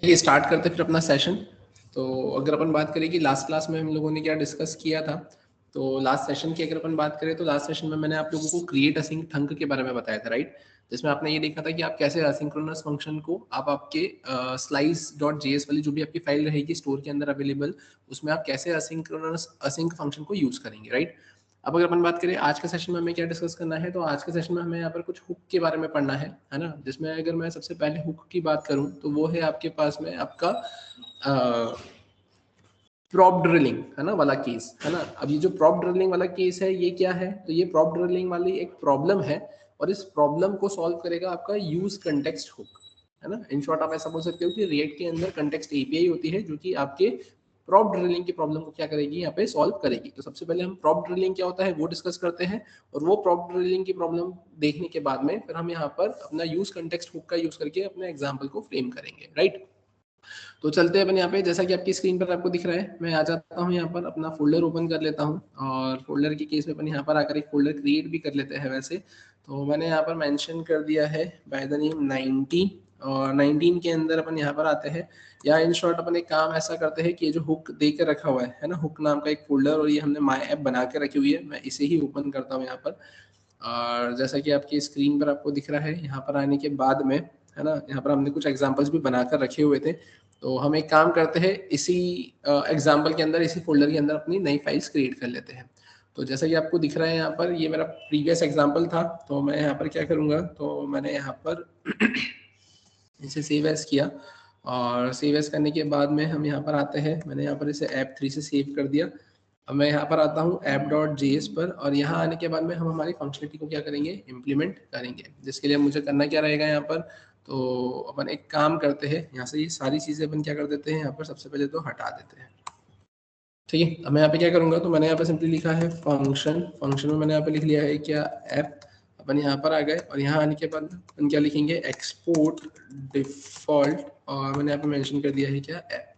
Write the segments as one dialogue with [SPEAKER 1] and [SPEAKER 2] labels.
[SPEAKER 1] ये स्टार्ट करते फिर अपना सेशन। तो अगर अपन बात करें कि लास्ट क्लास में हम लोगों ने क्या डिस्कस किया था, तो लास्ट सेशन की अगर अपन बात करें तो लास्ट सेशन में मैंने आप लोगों को क्रिएट असिंक थंक के बारे में बताया था, राइट। जिसमें आपने ये देखा था कि आप कैसे असिंक्रोनस फंक्शन को आप आपके स्लाइस डॉट जेएस वाली जो भी आपकी फाइल रहेगी स्टोर के अंदर अवेलेबल, उसमें आप कैसे असिंक्रोनस असिंक फंक्शन को यूज करेंगे, राइट। अब अगर अपन बात करें आज के सेशन में हमें क्या डिस्कस करना है, तो आज के सेशन में हमें यहाँ पर कुछ हुक के बारे में पढ़ना है ना। जिसमें अगर मैं सबसे पहले हुक की बात करूं तो वो है आपके पास में आपका प्रॉप ड्रिलिंग है ना वाला केस, है ना। अब ये जो प्रॉप ड्रिलिंग वाला केस है ये क्या है, तो ये प्रॉप ड्रिलिंग वाली एक प्रॉब्लम है और इस प्रॉब्लम को सॉल्व करेगा आपका यूज कंटेक्स्ट हुक, है ना। इन शॉर्ट आप ऐसा बोल सकते हो कि रिएक्ट के अंदर कंटेक्स्ट एपीआई होती है जो कि आपके प्रॉप ड्रिलिंग की प्रॉब्लम को क्या करेगी, यहाँ पे सॉल्व करेगी। तो सबसे पहले हम प्रॉप ड्रिलिंग क्या होता है वो डिस्कस करते हैं और वो प्रॉप ड्रिलिंग की प्रॉब्लम देखने के बाद में फिर हम यहाँ पर अपना यूज कंटेक्स्ट हुक का यूज करके अपने एग्जाम्पल को फ्रेम करेंगे, राइट। तो चलते हैं अपन यहाँ पे, जैसा कि आपकी स्क्रीन पर आपको दिख रहा है, मैं आ जाता हूँ यहाँ पर अपना फोल्डर ओपन कर लेता हूँ और फोल्डर के केस में अपन यहाँ पर आकर एक फोल्डर क्रिएट भी कर लेते हैं वैसे। तो मैंने यहाँ पर मेंशन कर दिया है बाय द नेम 19 और 19 के अंदर अपन यहाँ पर आते हैं, या इन शॉर्ट अपन एक काम ऐसा करते हैं कि ये जो हुक दे के रखा हुआ है ना, हुक नाम का एक फोल्डर, और ये हमने माई ऐप बना के रखी हुई है, मैं इसे ही ओपन करता हूँ यहाँ पर। और जैसा कि आपकी स्क्रीन पर आपको दिख रहा है, यहाँ पर आने के बाद में, है ना, यहाँ पर हमने कुछ एग्जांपल्स भी बनाकर रखे हुए थे। तो हम एक काम करते हैं, इसी एग्जांपल के अंदर, इसी फोल्डर के अंदर अपनी नई फाइल्स क्रिएट कर लेते हैं। तो जैसा कि आपको दिख रहा है यहाँ पर, ये मेरा प्रीवियस एग्जांपल था। तो मैं यहाँ पर क्या करूँगा, तो मैंने यहाँ पर इसे सेव एज किया और सेव एज करने के बाद में हम यहाँ पर आते हैं, मैंने यहाँ पर इसे ऐप3 से सेव कर दिया। अब मैं यहाँ पर आता हूँ app.js पर और यहाँ आने के बाद में हम हमारी फंक्शनलिटी को क्या करेंगे, इम्प्लीमेंट करेंगे। जिसके लिए मुझे करना क्या रहेगा यहाँ पर, तो अपन एक काम करते हैं, यहाँ से ये सारी चीज़ें अपन क्या कर देते हैं, यहाँ पर सबसे पहले तो हटा देते हैं, ठीक है। अब मैं यहाँ पे क्या करूँगा, तो मैंने यहाँ पे सिंपली लिखा है फंक्शन, फंक्शन में मैंने यहाँ पे लिख लिया है क्या, ऐप। अपन यहाँ पर आ गए और यहाँ आने के बाद अपन क्या लिखेंगे, एक्सपोर्ट डिफॉल्ट, और मैंने यहाँ पे मेंशन कर दिया है क्या, ऐप।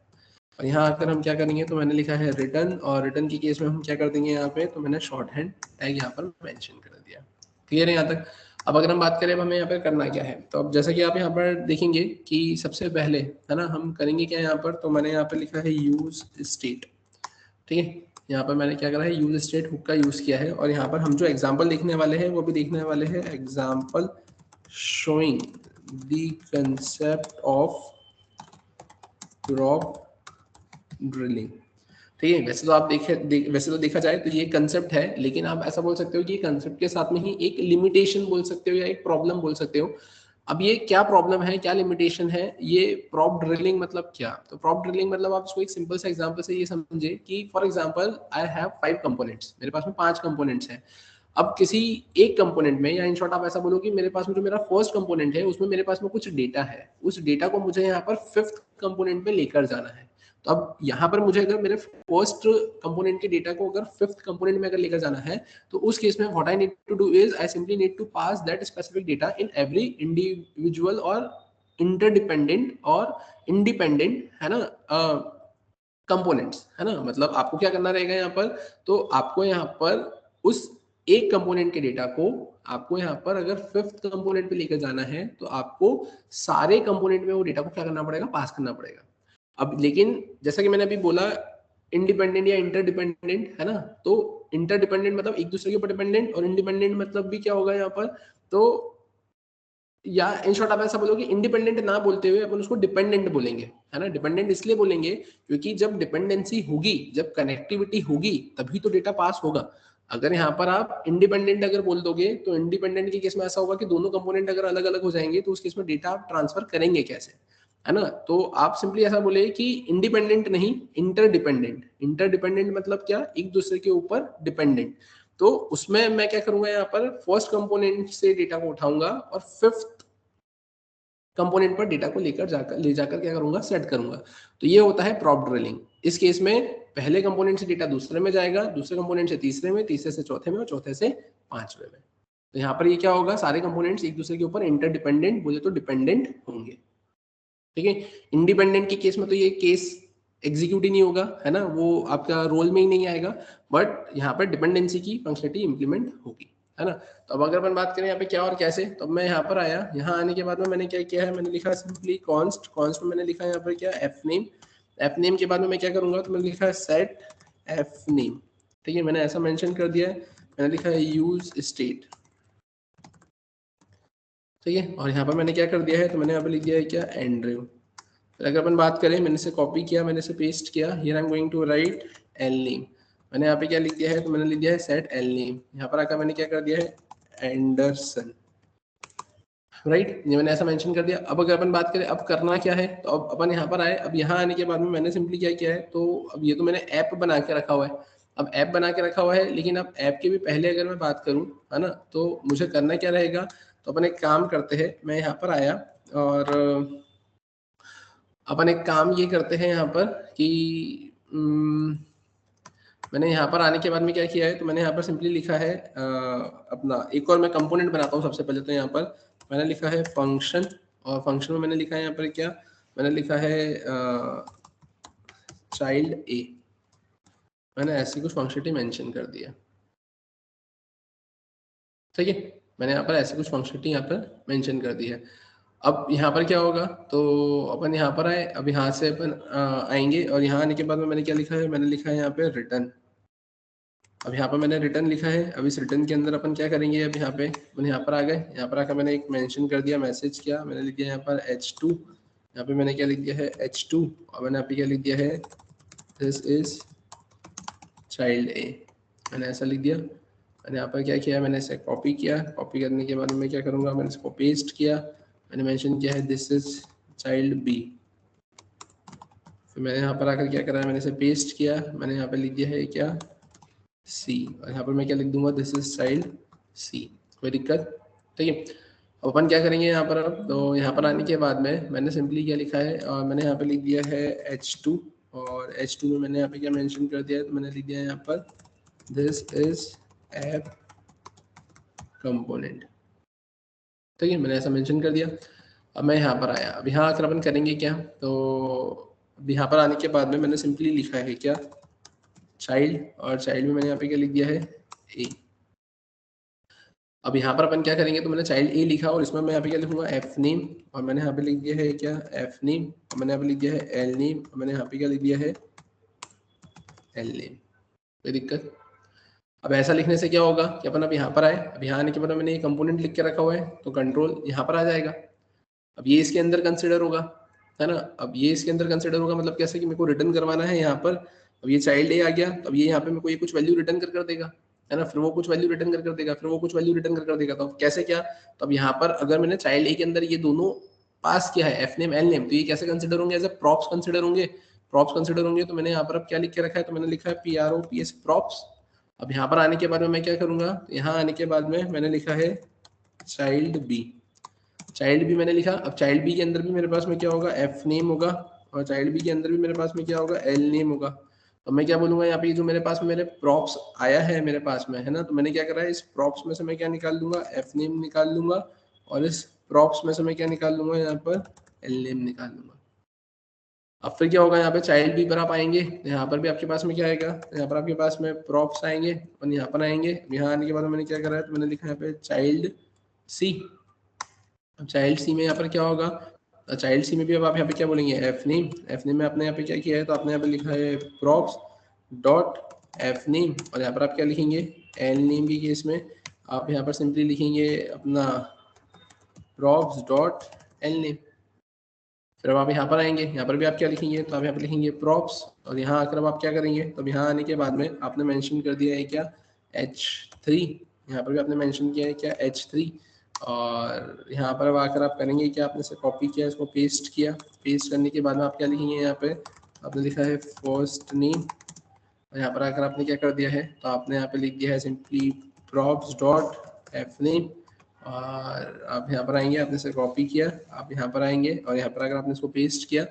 [SPEAKER 1] और यहाँ आकर हम क्या करेंगे, तो मैंने लिखा है रिटर्न, और रिटर्न की केस में हम क्या कर देंगे यहाँ पे, तो मैंने शॉर्ट हैंड टैग यहाँ पर मेंशन कर दिया। क्लियर है यहाँ तक। अब अगर हम बात करें अब हमें यहाँ पर करना क्या है, तो अब जैसा कि आप यहाँ पर देखेंगे कि सबसे पहले, है ना, हम करेंगे क्या यहाँ पर, तो मैंने यहाँ पर लिखा है यूज स्टेट, ठीक है। यहाँ पर मैंने क्या करा है, यूज स्टेट हुक का यूज किया है और यहाँ पर हम जो एग्जाम्पल देखने वाले हैं वो भी देखने वाले हैं, example showing the concept of prop drilling, ठीक है। वैसे तो आप वैसे तो देखा जाए तो ये कंसेप्ट है, लेकिन आप ऐसा बोल सकते हो कि कंसेप्ट के साथ में ही एक लिमिटेशन बोल सकते हो या एक प्रॉब्लम बोल सकते हो। अब ये क्या प्रॉब्लम है, क्या लिमिटेशन है, ये प्रॉप ड्रिलिंग मतलब क्या, तो प्रॉप ड्रिलिंग मतलब आप इसको एक सिंपल सा एग्जांपल से ये समझे कि for example I have 5 components, मेरे पास में 5 कंपोनेंट्स हैं। अब किसी एक कंपोनेंट में, या इन शॉर्ट आप ऐसा बोलो कि मेरे पास में जो मेरा फर्स्ट कंपोनेंट है उसमें मेरे पास में कुछ डेटा है, उस डेटा को मुझे यहाँ पर 5th कंपोनेंट में लेकर जाना है। तो अब यहाँ पर मुझे अगर मेरे फर्स्ट कंपोनेंट के डेटा को अगर 5th कंपोनेंट में अगर लेकर जाना है, तो उस केस में what I need to do is I simply need to pass that specific data in every individual और इंटरडिपेंडेंट और इंडिपेंडेंट, है ना, कंपोनेंट्स, है ना। मतलब आपको क्या करना रहेगा यहाँ पर, तो आपको यहाँ पर उस एक कंपोनेंट के डेटा को आपको यहाँ पर अगर 5th कंपोनेंट पे लेकर जाना है, तो आपको सारे कंपोनेंट में वो डेटा को क्या करना पड़ेगा, पास करना पड़ेगा। अब लेकिन जैसा कि मैंने अभी बोला, इंडिपेंडेंट या इंटरडिपेंडेंट, है ना, तो इंटरडिपेंडेंट मतलब एक दूसरे के ऊपर डिपेंडेंट, और इंडिपेंडेंट मतलब भी क्या होगा यहाँ पर, तो या इन शॉर्ट आप ऐसा बोलोगे, इंडिपेंडेंट ना बोलते हुए अपन उसको डिपेंडेंट बोलेंगे, है ना। डिपेंडेंट इसलिए बोलेंगे क्योंकि जब डिपेंडेंसी होगी, जब कनेक्टिविटी होगी, तभी तो डेटा पास होगा। अगर यहाँ पर आप इंडिपेंडेंट अगर बोल दोगे, तो इंडिपेंडेंट के केस में ऐसा होगा कि दोनों कंपोनेंट अगर अलग अलग हो जाएंगे, तो उस केस में डेटा आप ट्रांसफर करेंगे कैसे, है ना। तो आप सिंपली ऐसा बोले कि इंडिपेंडेंट नहीं, इंटरडिपेंडेंट। इंटरडिपेंडेंट मतलब क्या, एक दूसरे के ऊपर डिपेंडेंट। तो उसमें मैं क्या करूंगा, यहाँ पर फर्स्ट कंपोनेंट से डेटा को उठाऊंगा और 5th कंपोनेंट पर डेटा को ले जाकर क्या करूंगा, सेट करूंगा। तो ये होता है प्रॉप ड्रिलिंग। इस केस में पहले कंपोनेंट से डेटा दूसरे में जाएगा, दूसरे कंपोनेंट से तीसरे में, तीसरे से चौथे में, और चौथे से पांचवे में। तो यहाँ पर ये क्या होगा, सारे कंपोनेंट्स एक दूसरे के ऊपर इंटरडिपेंडेंट बोले तो डिपेंडेंट होंगे, ठीक है। इंडिपेंडेंट के केस में तो ये केस एग्जीक्यूट ही नहीं होगा, है ना, वो आपका रोल में ही नहीं आएगा, बट यहाँ पर डिपेंडेंसी की फंक्शनलिटी इंप्लीमेंट होगी, है ना। तो अब अगर अपन बात करें यहाँ पे क्या और कैसे, तो अब मैं यहाँ पर आया, यहाँ आने के बाद में मैंने क्या किया है, मैंने लिखा सिंपली कॉन्स्ट, कॉन्स्ट में मैंने लिखा यहाँ पर क्या एफ नेम, एफ नेम के बाद में मैं क्या करूंगा, तो मैंने लिखा है सेट एफ नेम, ठीक है, मैंने ऐसा मेंशन कर दिया है, मैंने लिखा है यूज स्टेट, ठीक है, और यहाँ पर मैंने क्या कर दिया है, तो मैंने यहाँ पर लिख दिया है क्या एंड्रयू। फिर अगर अपन बात करें, मैंने इसे कॉपी किया, मैंने इसे पेस्ट किया, here I am going to write L name, मैंने यहाँ पे क्या लिख दिया है, तो मैंने लिख दिया है सेट एल नेम, यहाँ पर आकर मैंने क्या कर दिया है एंडरसन, राइट, ये मैंने ऐसा मेंशन कर दिया। अब अगर अपन बात करें अब करना क्या है, तो अब अपन यहाँ पर आए, अब यहाँ आने के बाद में मैंने सिंपली क्या किया है, तो अब ये तो मैंने ऐप बना के रखा हुआ है, अब ऐप बना के रखा हुआ है, लेकिन अब ऐप के भी पहले अगर मैं बात करूँ, है ना, तो मुझे करना क्या रहेगा, तो अपन एक काम करते हैं, मैं यहाँ पर आया और अपन एक काम ये करते हैं यहाँ पर कि मैंने यहाँ पर आने के बाद में क्या किया है, तो मैंने यहाँ पर सिंपली लिखा है अपना एक और मैं कंपोनेंट बनाता हूँ सबसे पहले, तो यहाँ पर मैंने लिखा है फंक्शन, और फंक्शन में मैंने लिखा है यहाँ पर क्या, मैंने लिखा है चाइल्ड ए, मैंने ऐसी कुछ फंक्शनलिटी मेंशन कर दिया, ठीक है, मैंने यहाँ पर ऐसी कुछ फंक्शनलिटी यहाँ पर मेंशन कर दी है। अब यहाँ पर क्या होगा, तो अपन यहाँ पर आए, अब यहाँ से अपन आएंगे, और यहाँ आने के बाद में मैंने क्या लिखा है, मैंने लिखा है यहाँ पे रिटर्न, अब यहाँ पर मैंने रिटर्न लिखा है, अब इस रिटर्न के अंदर अपन क्या करेंगे, अब यहाँ पे अपन यहाँ पर आ गए, यहाँ पर आकर मैंने एक मेंशन कर दिया, मैसेज किया, मैंने लिख दिया यहाँ पर H2, यहाँ पे मैंने क्या लिख दिया है H2, और मैंने यहाँ पे क्या लिख दिया है दिस इज चाइल्ड ए, मैंने ऐसा लिख दिया। मैंने यहाँ पर क्या किया, मैंने इसे कॉपी किया, कॉपी करने के बाद मैं क्या करूँगा, मैंने इसको पेस्ट किया, मैंने मेंशन किया है दिस इज चाइल्ड बी, फिर मैंने यहाँ पर आकर क्या करा है, मैंने इसे पेस्ट किया, मैंने यहाँ पे लिख दिया है क्या सी, और यहाँ पर मैं क्या लिख दूंगा दिस इज चाइल्ड सी, कोई दिक्कत, ठीक है। अब अपन क्या करेंगे यहाँ पर, अब तो यहाँ पर आने के बाद में मैंने सिंपली क्या लिखा है, और मैंने यहाँ पे लिख दिया है H2, और H2 में मैंने यहाँ पे क्या मेंशन कर दिया है, तो मैंने लिख दिया है यहाँ पर दिस इज ऐप कंपोनेंट, ठीक है, मैंने ऐसा मेंशन कर दिया। अब मैं यहाँ पर आया, अब यहाँ आकर अपन करेंगे क्या, तो अब यहाँ पर आने के बाद में मैंने सिंपली लिखा है क्या चाइल्ड, और चाइल्ड में मैंने यहाँ पे क्या लिख दिया है ए। अब यहाँ पर अपन क्या करेंगे, तो मैंने चाइल्ड ए लिखा, और इसमें मैं यहाँ पे क्या लिखूंगा एफ नेम, और मैंने यहाँ पे लिख दिया है क्या एफ नेम, और मैंने यहाँ पे लिख दिया है एल नेम, और मैंने यहाँ पे क्या लिख दिया है एल नेम, कोई दिक्कत। अब ऐसा लिखने से क्या होगा कि अपन अब यहाँ पर आए, अब यहाँ आने के बाद मैंने ये कंपोनेंट लिख के रखा हुआ है, तो कंट्रोल यहाँ पर आ जाएगा, अब ये इसके अंदर कंसिडर होगा, है ना, अब ये इसके अंदर कंसिडर होगा, मतलब कैसे कि मेरे को रिटर्न करवाना है यहाँ पर, अब ये चाइल्ड ए आ गया, तो अब ये यहाँ पे मेरे को ये कुछ वैल्यू रिटर्न कर देगा, है ना, फिर वो कुछ वैल्यू रिटर्न कर देगा, फिर वो कुछ वैल्यू रिटर्न कर देगा, तो कैसे क्या, तो अब यहाँ पर अगर मैंने चाइल्ड ए के अंदर ये दोनों पास किया है एफ नेम एल नेम, तो ये कैसे कंसिडर होंगे, एज ए प्रॉप्स कंसिडर होंगे, प्रॉप्स कंसिडर होंगे, तो मैंने यहाँ पर अब क्या लिख के रखा है, तो मैंने लिखा है PROPS प्रॉप्स। अब यहाँ पर आने के बाद में मैं क्या करूंगा, यहाँ आने के बाद में मैंने लिखा है चाइल्ड बी, चाइल्ड बी मैंने लिखा, अब चाइल्ड बी के अंदर भी मेरे पास में क्या होगा एफ नेम होगा, और चाइल्ड बी के अंदर भी मेरे पास में क्या होगा एल नेम होगा, तो मैं क्या बोलूंगा यहाँ पे जो मेरे पास में मेरे प्रॉप्स आया है मेरे पास में, है ना, तो मैंने क्या करा है इस प्रॉप्स में से मैं क्या निकाल लूंगा एफ नेम निकाल लूंगा, और इस प्रॉप्स में से मैं क्या निकाल लूंगा यहाँ पर एल नेम निकाल लूंगा। अब फिर क्या होगा, यहाँ पे चाइल्ड बी पर आप आएंगे, यहाँ पर भी आपके पास में क्या आएगा, यहाँ पर आपके पास में प्रॉप्स आएंगे, और यहाँ पर आएंगे, यहाँ आने के बाद मैंने क्या करा है, तो मैंने लिखा है यहाँ पे चाइल्ड सी। अब चाइल्ड सी में यहाँ पर क्या होगा, चाइल्ड सी में भी अब आप यहाँ पे क्या बोलेंगे एफ नेम, एफ नेम में आपने यहाँ पे क्या किया है, तो आपने यहाँ पे लिखा है प्रॉप्स डॉट एफ नेम, और यहाँ पर आप क्या लिखेंगे एल नेम के केस में आप यहाँ पर सिंपली लिखेंगे अपना प्रॉप्स डॉट एल नेम। फिर अब आप यहाँ पर आएंगे, यहाँ पर भी आप क्या लिखेंगे, तो आप यहाँ पर लिखेंगे प्रॉप्स, और यहाँ आकर अब आप क्या करेंगे, तो यहाँ आने के बाद में आपने मेंशन कर दिया है क्या H3, यहाँ पर भी आपने मेंशन किया है क्या H3, और यहाँ पर अब आकर आप करेंगे क्या, आपने इसे कॉपी किया, इसको पेस्ट किया, पेस्ट करने के बाद में आप क्या लिखेंगे, यहाँ पे आपने लिखा है फर्स्ट नेम, और यहाँ पर आकर आपने क्या कर दिया है, तो आपने यहाँ पे लिख दिया है simply props dot F name, और आप यहाँ पर आएंगे, आपने इसे कॉपी किया, आप यहाँ पर आएंगे, और यहाँ पर अगर आपने इसको पेस्ट किया,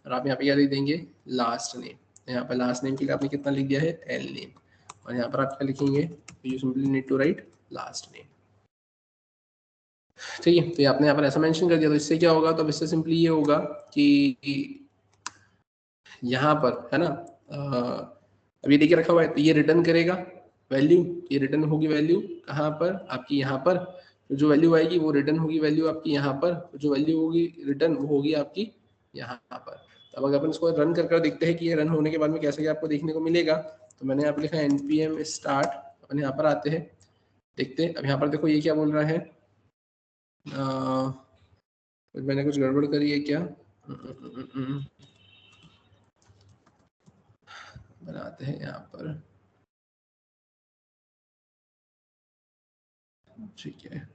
[SPEAKER 1] और आप यहाँ पे क्या लिख देंगे लास्ट नेम, यहाँ पर लास्ट नेम के लिए आपने कितना लिख दिया है एल नेम, और यहाँ पर आप क्या लिखेंगे, you simply need to write last name, ठीक है। तो आपने यहाँ पर ऐसा मेंशन कर दिया, तो इससे क्या होगा, तो इससे सिंपली ये होगा कि यहाँ पर है ना अब ये देखिए रखा हुआ है, तो ये रिटर्न करेगा, वैल्यू, ये रिटर्न होगी वैल्यू कहाँ पर आपकी, यहाँ पर। तो जो वैल्यू आएगी वो रिटर्न होगी वैल्यू आपकी यहाँ पर, जो वैल्यू होगी रिटर्न वो होगी आपकी यहाँ पर। अब अगर अपन इसको रन कर देखते हैं कि ये रन होने के बाद में कैसे क्या आपको देखने को मिलेगा, तो मैंने यहाँ पर लिखा npm start, अपन यहाँ पर आते हैं, देखते हैं। अब यहाँ पर देखो ये क्या बोल रहा है, मैंने कुछ गड़बड़ करी है क्या, बनाते हैं यहाँ पर, ठीक है।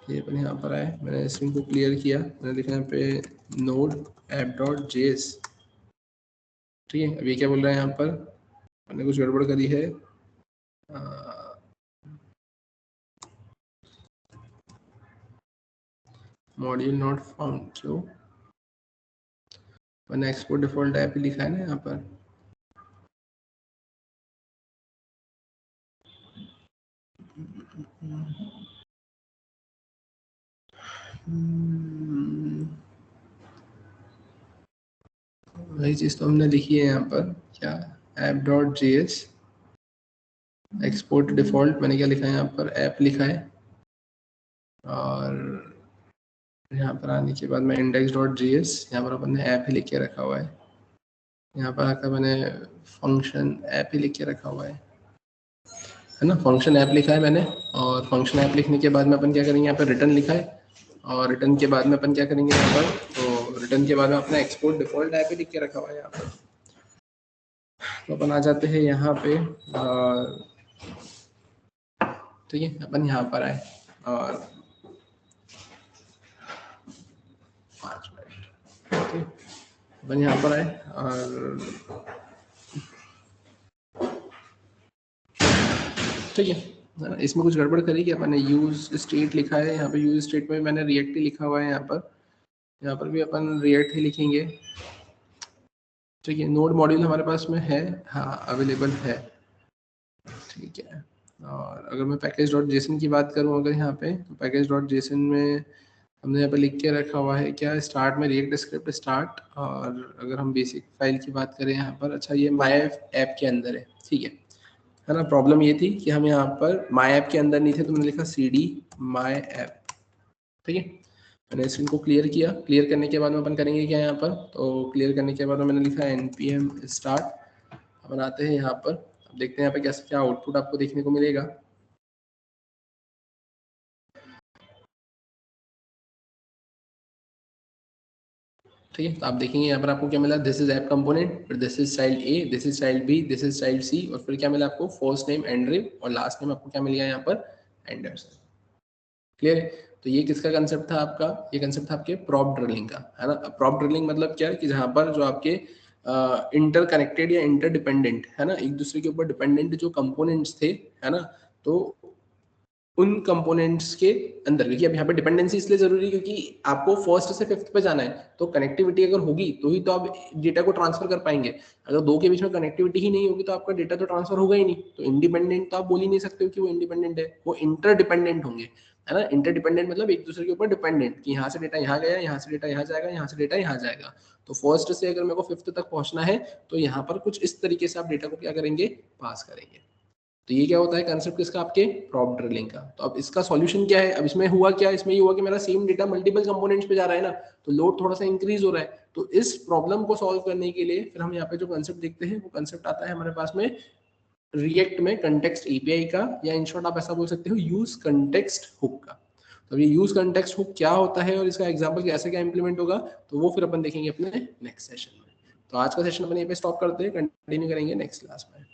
[SPEAKER 1] ये अपन यहाँ पर आए, मैंने स्ट्रिंग को क्लियर किया, मैंने लिखा यहाँ पे नोड app.js, ठीक है। अब ये क्या बोल रहा है यहाँ पर, मैंने कुछ गड़बड़ करी है, मॉड्यूल नॉट फाउंड, क्यों, मैंने एक्सपोर्ट डिफॉल्ट ऐप ही लिखा है ना यहाँ पर। वही चीज तो हमने लिखी है यहाँ पर, क्या app.js एक्सपोर्ट डिफॉल्ट, मैंने क्या लिखा है यहाँ पर, ऐप लिखा है, और यहाँ पर आने के बाद में index.js, यहाँ पर अपन ने ऐप ही लिख के रखा हुआ है, यहाँ पर आकर मैंने फंक्शन ऐप ही लिख के रखा हुआ है ना, फंक्शन ऐप लिखा है मैंने। और फंक्शन ऐप लिखने के बाद में अपन क्या करेंगे, यहाँ पर रिटर्न लिखा है, और रिटर्न के बाद में अपन क्या करेंगे यहाँ पर, तो रिटर्न के बाद में अपना एक्सपोर्ट डिफॉल्ट ऐप ही लिख के रखा हुआ है यहाँ पर। तो अपन आ जाते हैं यहाँ पे, ठीक है, अपन यहाँ पर आए और 5 मिनट, अपन यहाँ पर आए और ठीक है, इसमें कुछ गड़बड़ करी कि मैंने यूज स्टेट लिखा है, यहाँ पे यूज स्टेट में मैंने रिएक्ट ही लिखा हुआ है, यहाँ पर भी अपन रिएक्ट ही लिखेंगे, ठीक है। नोड मॉड्यूल हमारे पास में है, हाँ अवेलेबल है, ठीक है। और अगर मैं पैकेज.json की बात करूँ अगर यहाँ पे, तो पैकेज.json में हमने यहाँ पे लिख के रखा हुआ है क्या, स्टार्ट में रिएक्ट स्क्रिप्ट स्टार्ट, और अगर हम बेसिक फाइल की बात करें यहाँ पर, अच्छा ये माई ऐप के अंदर है, ठीक है ना। प्रॉब्लम ये थी कि हम यहाँ पर माई ऐप के अंदर नहीं थे, तो मैंने लिखा cd माई ऐप, ठीक है। मैंने स्क्रीन को क्लियर किया, क्लियर करने के बाद में अपन करेंगे क्या यहाँ पर, तो क्लियर करने के बाद में मैंने लिखा npm start, अपन आते हैं यहाँ पर, अब देखते हैं यहाँ पे कैसे क्या आउटपुट आपको देखने को मिलेगा। ठीक है, तो आप देखेंगे यहाँ पर आपको क्या मिला, दिस इज ऐप कंपोनेंट, फिर this is child A, this is child B, this is child C, और फिर क्या मिला आपको, फर्स्ट नेम एंड्रिव, और लास्ट नेम आपको क्या मिल गया यहाँ पर, एंडरसन। क्लियर है। तो ये किसका कंसेप्ट था आपका, ये कंसेप्ट था आपके प्रॉप ड्रिलिंग का, है ना। प्रॉप ड्रिलिंग मतलब क्या है कि जहाँ पर जो आपके इंटर कनेक्टेड या इंटर डिपेंडेंट है ना, एक दूसरे के ऊपर डिपेंडेंट जो कंपोनेंट्स थे, है ना, तो उन कंपोनेंट्स के अंदर, क्योंकि अब यहाँ पे डिपेंडेंसी इसलिए जरूरी है क्योंकि आपको फर्स्ट से फिफ्थ पे जाना है, तो कनेक्टिविटी अगर होगी तो ही तो आप डेटा को ट्रांसफर कर पाएंगे। अगर दो के बीच में कनेक्टिविटी ही नहीं होगी तो आपका डेटा तो ट्रांसफर होगा ही नहीं। तो इंडिपेंडेंट तो आप बोल ही नहीं सकते हो कि वो इंडिपेंडेंट है, वो इंटर डिपेंडेंट होंगे, है ना। इंटर डिपेंडेंट मतलब एक दूसरे के ऊपर डिपेंडेंट, कि यहाँ से डेटा यहाँ गया, यहाँ से डेटा यहाँ जाएगा, यहाँ से डेटा यहाँ जाएगा। तो फर्स्ट से अगर मेरे को फिफ्थ तक पहुंचना है तो यहाँ पर कुछ इस तरीके से आप डेटा को क्या करेंगे, पास करेंगे। तो ये क्या होता है कंसेप्ट किसका, आपके प्रॉप ड्रिलिंग का। तो अब इसका सॉल्यूशन क्या है, अब इसमें हुआ क्या, इसमें ये हुआ कि मेरा सेम डेटा मल्टीपल कंपोनेंट्स पे जा रहा है ना, तो लोड थोड़ा सा इंक्रीज हो रहा है। तो इस प्रॉब्लम को सॉल्व करने के लिए फिर हम यहाँ पे जो कंसेप्ट देखते हैं वो कंसेप्ट आता है हमारे पास में रिएक्ट में कंटेक्स्ट एपीआई का, या इन शॉर्ट आप ऐसा बोल सकते हो यूज कंटेक्स्ट हुक का। तो ये यूज कंटेक्स्ट हुक क्या होता है और इसका एग्जांपल कैसे क्या इंप्लीमेंट होगा, तो वो फिर अपन देखेंगे अपने नेक्स्ट सेशन में। तो आज का सेशन अपन यहीं पे स्टॉप करते हैं, कंटिन्यू करेंगे नेक्स्ट क्लास में।